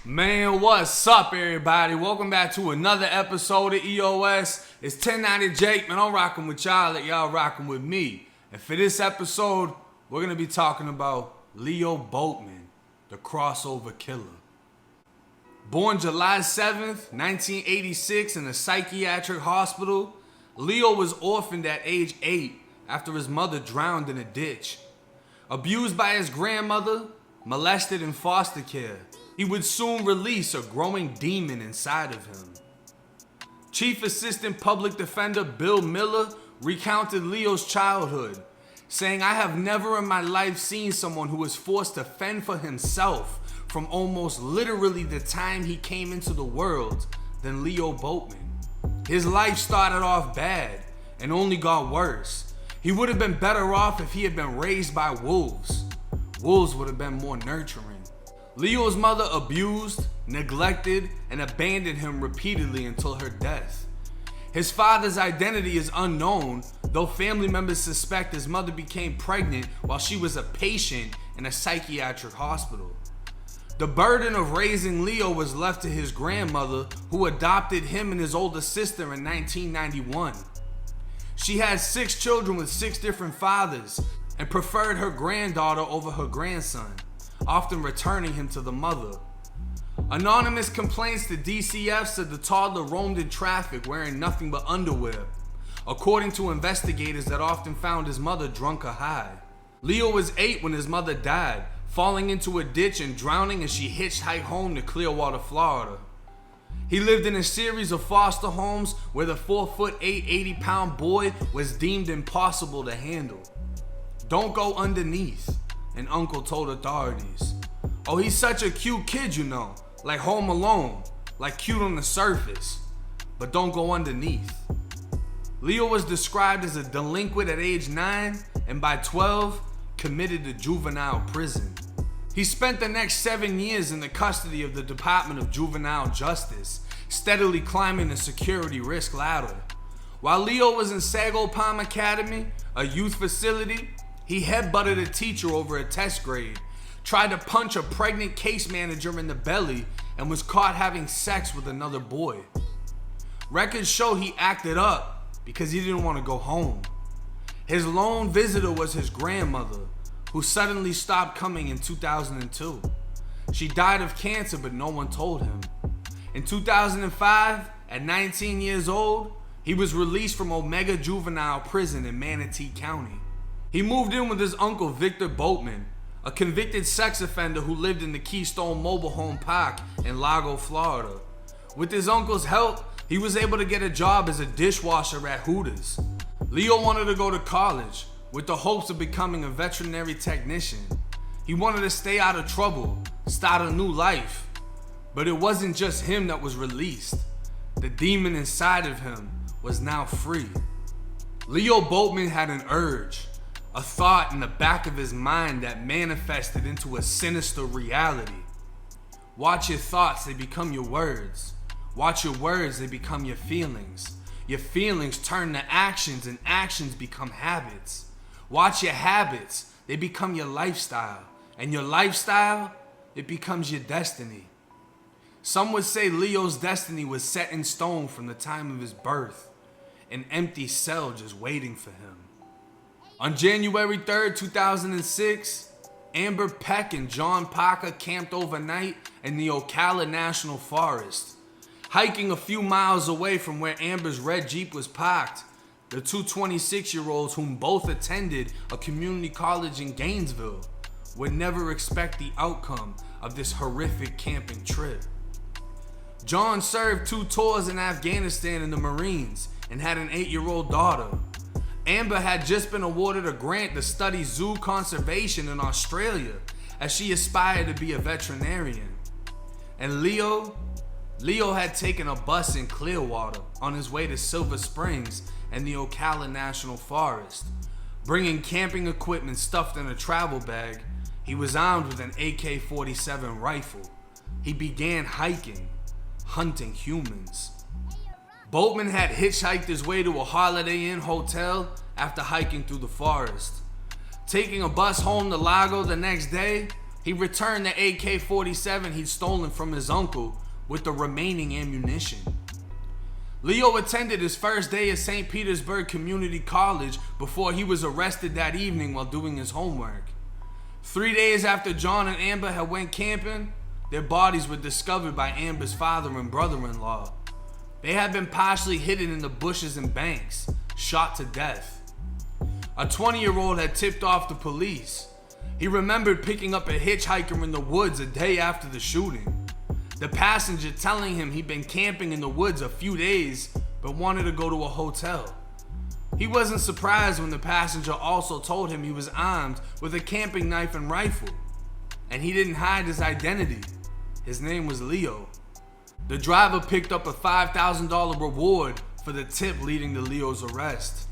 Man, what's up, everybody? Welcome back to another episode of EOS. It's 1090 Jake, man. I'm rocking with y'all, like y'all rocking with me. And for this episode, we're gonna be talking about Leo Boatman, the crossover killer. Born July 7th, 1986 in a psychiatric hospital, Leo was orphaned at age 8 after his mother drowned in a ditch. Abused by his grandmother, molested in foster care, he would soon release a growing demon inside of him. Chief Assistant Public Defender Bill Miller recounted Leo's childhood, saying, "I have never in my life seen someone who was forced to fend for himself from almost literally the time he came into the world than Leo Boatman. His life started off bad and only got worse. He would have been better off if he had been raised by wolves. Wolves would have been more nurturing." Leo's mother abused, neglected, and abandoned him repeatedly until her death. His father's identity is unknown, though family members suspect his mother became pregnant while she was a patient in a psychiatric hospital. The burden of raising Leo was left to his grandmother, who adopted him and his older sister in 1991. She had 6 children with 6 different fathers and preferred her granddaughter over her grandson, often returning him to the mother. Anonymous complaints to DCF said the toddler roamed in traffic wearing nothing but underwear, according to investigators that often found his mother drunk or high. Leo was 8 when his mother died, falling into a ditch and drowning as she hitchhiked home to Clearwater, Florida. He lived in a series of foster homes where the 4'8", 80-pound boy was deemed impossible to handle. "Don't go underneath," an uncle told authorities. "Oh, he's such a cute kid, you know, like Home Alone, like cute on the surface, but don't go underneath." Leo was described as a delinquent at age 9 and by 12 committed to juvenile prison. He spent the next 7 years in the custody of the Department of Juvenile Justice, steadily climbing the security risk ladder. While Leo was in Sago Palm Academy, a youth facility, he headbutted a teacher over a test grade, tried to punch a pregnant case manager in the belly, and was caught having sex with another boy. Records show he acted up because he didn't want to go home. His lone visitor was his grandmother, who suddenly stopped coming in 2002. She died of cancer, but no one told him. In 2005, at 19 years old, he was released from Omega Juvenile Prison in Manatee County. He moved in with his uncle Victor Boatman, a convicted sex offender who lived in the Keystone Mobile Home Park in Lago, Florida. With his uncle's help, he was able to get a job as a dishwasher at Hooters. Leo wanted to go to college with the hopes of becoming a veterinary technician. He wanted to stay out of trouble, start a new life. But it wasn't just him that was released. The demon inside of him was now free. Leo Boatman had an urge, a thought in the back of his mind that manifested into a sinister reality. Watch your thoughts, they become your words. Watch your words, they become your feelings. Your feelings turn to actions, and actions become habits. Watch your habits, they become your lifestyle. And your lifestyle, it becomes your destiny. Some would say Leo's destiny was set in stone from the time of his birth, an empty cell just waiting for him. On January 3rd, 2006, Amber Peck and John Parker camped overnight in the Ocala National Forest. Hiking a few miles away from where Amber's red Jeep was parked, the two 26-year-olds, whom both attended a community college in Gainesville, would never expect the outcome of this horrific camping trip. John served 2 tours in Afghanistan in the Marines and had an 8-year-old daughter. Amber had just been awarded a grant to study zoo conservation in Australia as she aspired to be a veterinarian. And Leo had taken a bus in Clearwater on his way to Silver Springs and the Ocala National Forest. Bringing camping equipment stuffed in a travel bag, he was armed with an AK-47 rifle. He began hiking, hunting humans. Boatman had hitchhiked his way to a Holiday Inn hotel after hiking through the forest. Taking a bus home to Lago the next day, He returned the AK-47 he'd stolen from his uncle with the remaining ammunition. Leo attended his first day at St. Petersburg Community College before he was arrested that evening while doing his homework. 3 days after John and Amber had went camping, their bodies were discovered by Amber's father and brother-in-law. They had been partially hidden in the bushes and banks, shot to death. A 20-year-old had tipped off the police. He remembered picking up a hitchhiker in the woods a day after the shooting. The passenger telling him he'd been camping in the woods a few days but wanted to go to a hotel. He wasn't surprised when the passenger also told him he was armed with a camping knife and rifle. And he didn't hide his identity. His name was Leo. The driver picked up a $5,000 reward for the tip leading to Leo's arrest.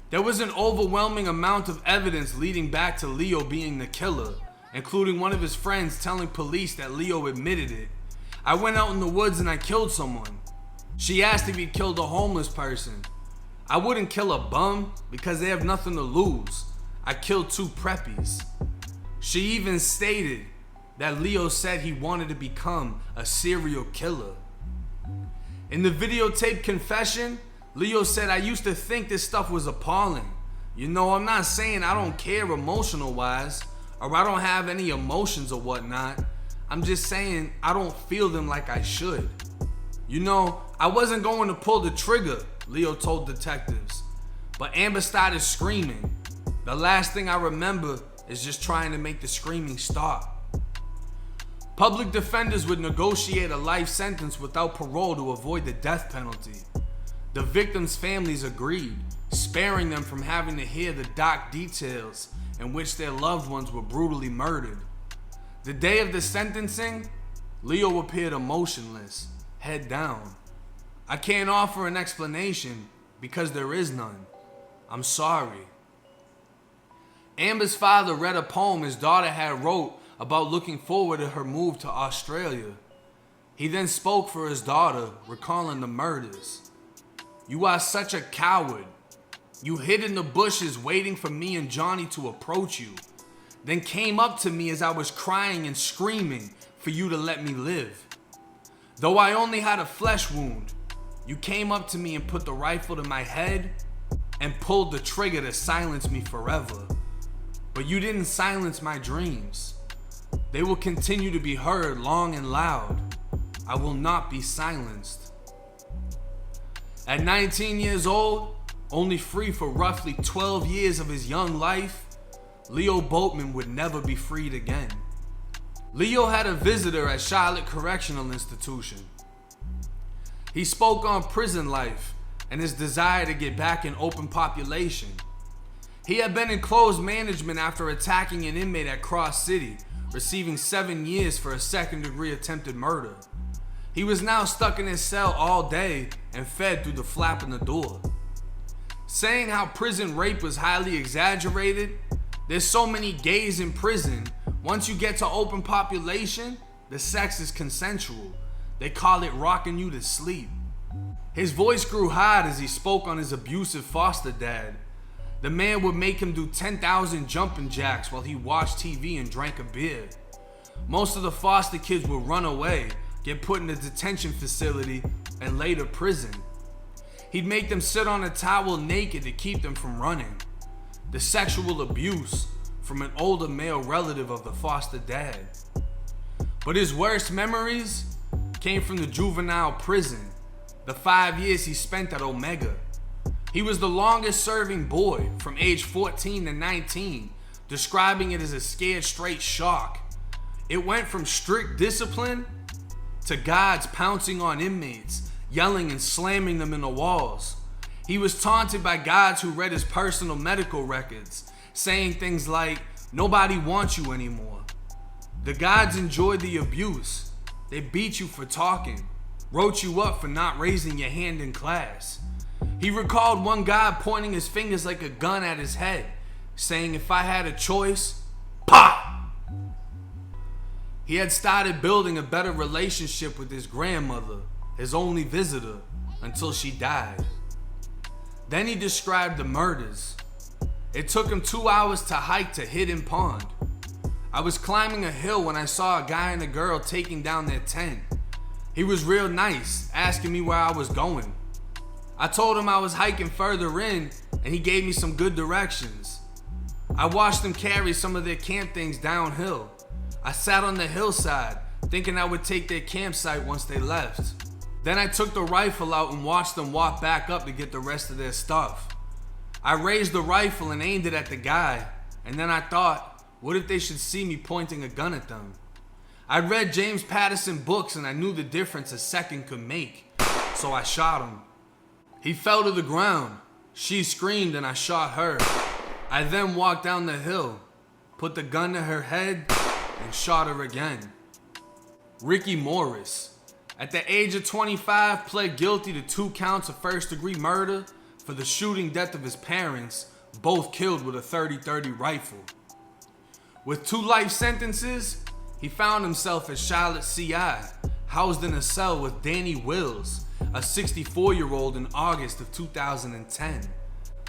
There was an overwhelming amount of evidence leading back to Leo being the killer, including one of his friends telling police that Leo admitted it. "I went out in the woods and I killed someone." She asked if he'd killed a homeless person. "I wouldn't kill a bum because they have nothing to lose. I killed 2 preppies." She even stated that Leo said he wanted to become a serial killer. In the videotaped confession, Leo said, "I used to think this stuff was appalling. You know, I'm not saying I don't care emotional wise, or I don't have any emotions or whatnot. I'm just saying I don't feel them like I should. You know, I wasn't going to pull the trigger," Leo told detectives. "But Amber started screaming. The last thing I remember is just trying to make the screaming stop." Public defenders would negotiate a life sentence without parole to avoid the death penalty. The victims' families agreed, sparing them from having to hear the dark details in which their loved ones were brutally murdered. The day of the sentencing, Leo appeared emotionless, head down. "I can't offer an explanation because there is none. I'm sorry." Amber's father read a poem his daughter had wrote about looking forward to her move to Australia. He then spoke for his daughter, recalling the murders. "You are such a coward. You hid in the bushes waiting for me and Johnny to approach you, then came up to me as I was crying and screaming for you to let me live. Though I only had a flesh wound, you came up to me and put the rifle to my head and pulled the trigger to silence me forever. But you didn't silence my dreams. They will continue to be heard long and loud. I will not be silenced." At 19 years old, only free for roughly 12 years of his young life, Leo Boatman would never be freed again. Leo had a visitor at Charlotte Correctional Institution. He spoke on prison life and his desire to get back in open population. He had been in closed management after attacking an inmate at Cross City, receiving 7 years for a second-degree attempted murder. He was now stuck in his cell all day and fed through the flap in the door. Saying how prison rape was highly exaggerated, there's so many gays in prison, once you get to open population, the sex is consensual. They call it rocking you to sleep. His voice grew hard as he spoke on his abusive foster dad. The man would make him do 10,000 jumping jacks while he watched TV and drank a beer. Most of the foster kids would run away, get put in a detention facility, and later prison. He'd make them sit on a towel naked to keep them from running. The sexual abuse from an older male relative of the foster dad. But his worst memories came from the juvenile prison, the 5 years he spent at Omega. He was the longest serving boy from age 14 to 19, describing it as a scared straight shock. It went from strict discipline to guards pouncing on inmates, yelling and slamming them in the walls. He was taunted by guards who read his personal medical records, saying things like, "Nobody wants you anymore." The guards enjoyed the abuse. They beat you for talking, wrote you up for not raising your hand in class. He recalled one guy pointing his fingers like a gun at his head, saying, "If I had a choice, pop!" He had started building a better relationship with his grandmother, his only visitor, until she died. Then he described the murders. It took him 2 hours to hike to Hidden Pond. I was climbing a hill when I saw a guy and a girl taking down their tent. He was real nice, asking me where I was going. I told him I was hiking further in, and he gave me some good directions. I watched them carry some of their camp things downhill. I sat on the hillside, thinking I would take their campsite once they left. Then I took the rifle out and watched them walk back up to get the rest of their stuff. I raised the rifle and aimed it at the guy, and then I thought, what if they should see me pointing a gun at them? I'd read James Patterson books and I knew the difference a second could make, so I shot him. He fell to the ground. She screamed and I shot her. I then walked down the hill, put the gun to her head, and shot her again. Ricky Morris, at the age of 25, pled guilty to 2 counts of first-degree murder for the shooting death of his parents, both killed with a .30-30 rifle. With 2 life sentences, he found himself at Charlotte CI, housed in a cell with Danny Wills, a 64-year-old, in August of 2010.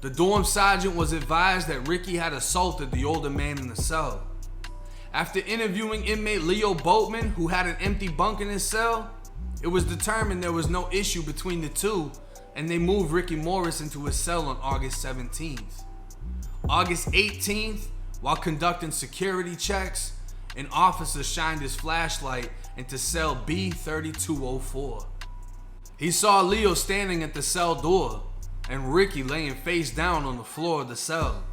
The dorm sergeant was advised that Ricky had assaulted the older man in the cell. After interviewing inmate Leo Boatman, who had an empty bunk in his cell, it was determined there was no issue between the two, and they moved Ricky Morris into his cell on August 17th. August 18th, while conducting security checks, an officer shined his flashlight into cell B3204. He saw Leo standing at the cell door and Ricky laying face down on the floor of the cell.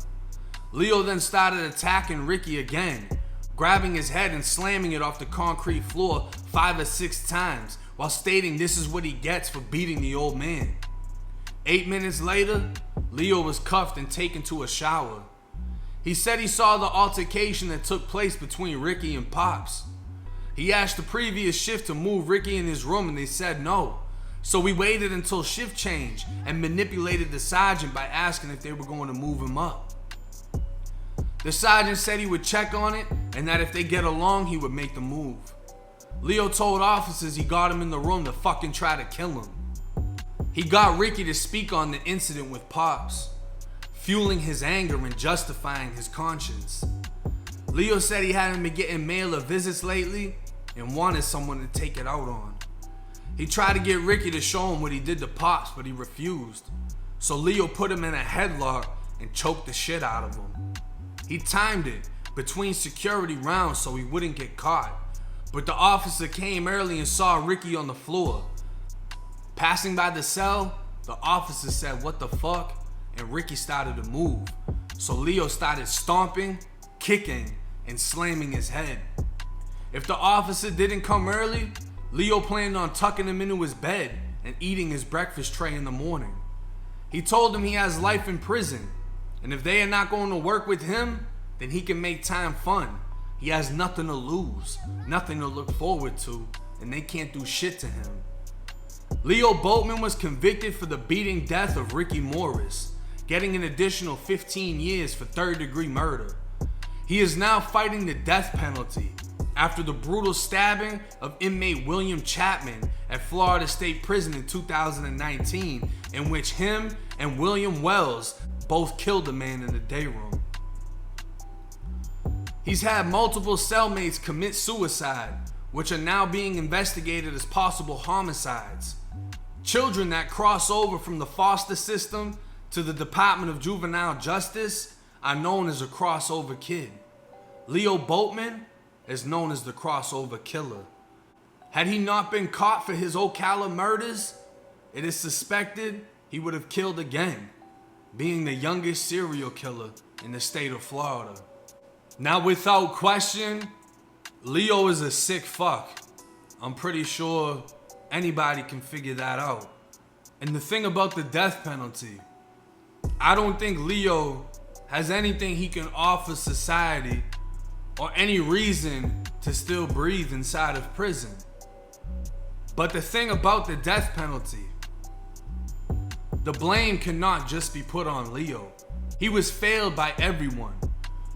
Leo then started attacking Ricky again, grabbing his head and slamming it off the concrete floor 5 or 6 times while stating this is what he gets for beating the old man. 8 minutes later, Leo was cuffed and taken to a shower. He said he saw the altercation that took place between Ricky and Pops. He asked the previous shift to move Ricky in his room and they said no. So we waited until shift change and manipulated the sergeant by asking if they were going to move him up. The sergeant said he would check on it and that if they get along, he would make the move. Leo told officers he got him in the room to fucking try to kill him. He got Ricky to speak on the incident with Pops, fueling his anger and justifying his conscience. Leo said he hadn't been getting mail or visits lately and wanted someone to take it out on. He tried to get Ricky to show him what he did to Pops, but he refused. So Leo put him in a headlock and choked the shit out of him. He timed it between security rounds so he wouldn't get caught, but the officer came early and saw Ricky on the floor. Passing by the cell, the officer said, "What the fuck?" and Ricky started to move. So Leo started stomping, kicking, and slamming his head. If the officer didn't come early, Leo planned on tucking him into his bed and eating his breakfast tray in the morning. He told him he has life in prison, and if they are not going to work with him, then he can make time fun. He has nothing to lose, nothing to look forward to, and they can't do shit to him. Leo Boatman was convicted for the beating death of Ricky Morris, getting an additional 15 years for third-degree murder. He is now fighting the death penalty after the brutal stabbing of inmate William Chapman at Florida State Prison in 2019, in which him and William Wells both killed a man in the day room. He's had multiple cellmates commit suicide, which are now being investigated as possible homicides. Children that cross over from the foster system to the Department of Juvenile Justice are known as a crossover kid. Leo Boatman is known as the crossover killer. Had he not been caught for his Ocala murders, it is suspected he would have killed again, being the youngest serial killer in the state of Florida. Now, without question, Leo is a sick fuck. I'm pretty sure anybody can figure that out. And the thing about the death penalty, I don't think Leo has anything he can offer society or any reason to still breathe inside of prison. But the thing about the death penalty, the blame cannot just be put on Leo. He was failed by everyone.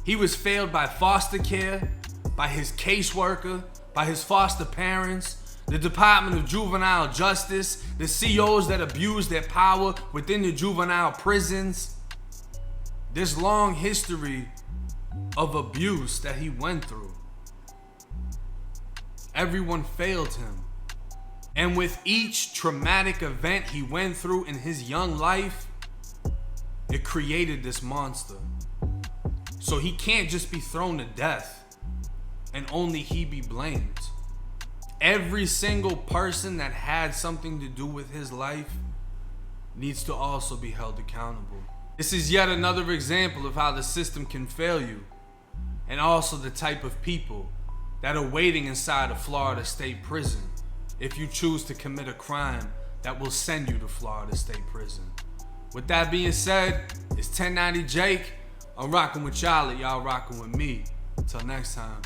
He was failed by foster care, by his caseworker, by his foster parents, the Department of Juvenile Justice, the COs that abuse their power within the juvenile prisons. This long history of abuse that he went through. Everyone failed him. And with each traumatic event he went through in his young life, it created this monster. So he can't just be thrown to death and only he be blamed. Every single person that had something to do with his life needs to also be held accountable. This is yet another example of how the system can fail you, and also the type of people that are waiting inside a Florida State prison if you choose to commit a crime that will send you to Florida State prison. With that being said, it's 1090 Jake. I'm rocking with y'all rocking with me. Until next time.